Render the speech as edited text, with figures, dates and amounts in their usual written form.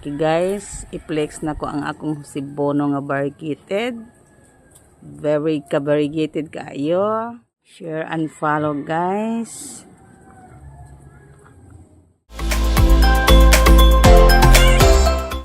Okay guys, i-flex na ko ang akong si Bono nga variegated. Very ka-variegated kayo. Share and follow guys.